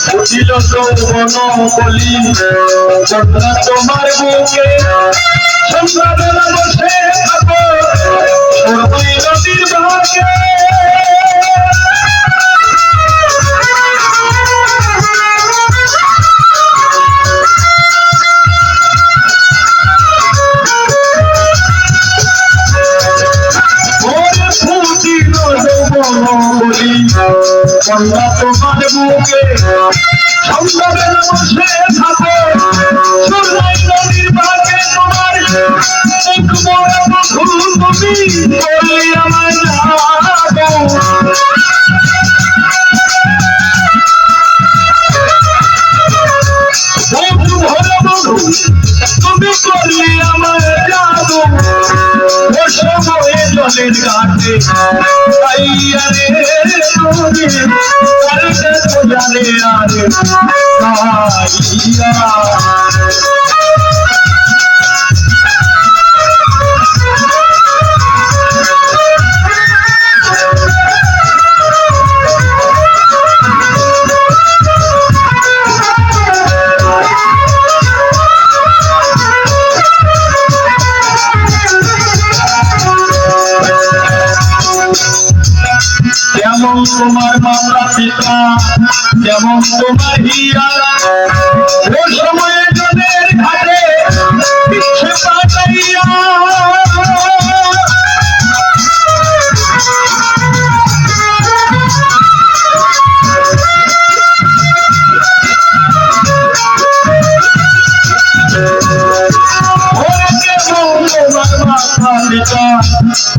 বুঝিল যৌবন বলি কন্যা তোমার বুকে সন্ধ্যাবেলা বসে থাকো দুই নদীর ভাগে কন্যা তোমার বুকে সন্ধ্যাবেলা বসে থাকো সুরলাই নদীর বাঁকে তোমার তুমি বলি আমার তুমি করলি আমার জাদু ও সময়ে জলের ঘাটে আইয়া রে তুমি কারটা তো জানে আরে আইয়া যেমন তোমার মাতা পিতা যেমন তোমার হিয়া ও সময়ে জলের ঘাটে পিছে পাঠাইয়া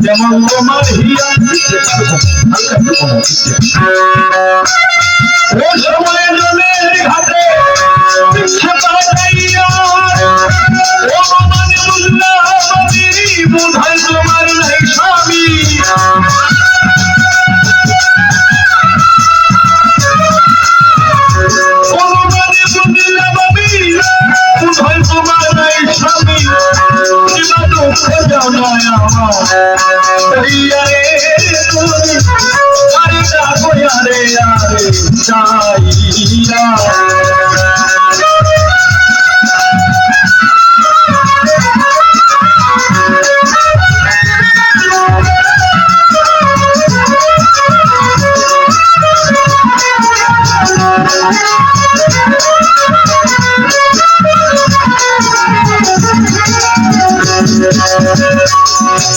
যেমন তোমার হিয়া ও সময় জলের ঘাটে পিছে পাঠাইয়া ও মানে বুঝলাম বোধহয় তোমার নাই স্বামী বোধহয় তোমার নাই স্বামী দুঃখ জানায় আমার আরে যাবো আরে আরে চাইয়া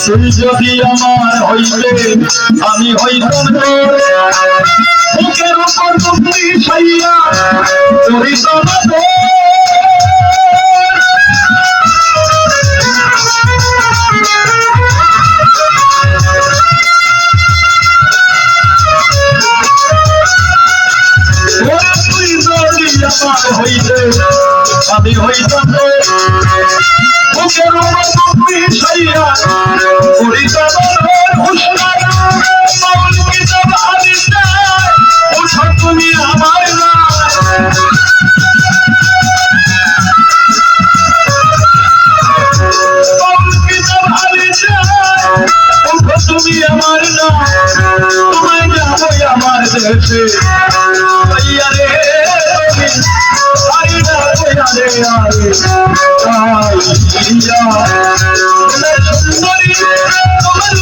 তুই যদি আমার হইতে আমি হইতাম তোর বুকের উপর তুমি ছাইয়া করিতাম তুই যদি আমার হইতে আমি হইতাম তোর বুকের উপর তুমি ছাইয়া করিতাম তুমি আমার তুমি আমার না তোমায় যাবো আমার দেশে রে আরে যাবো আরে আরে সুন্দরী তোমার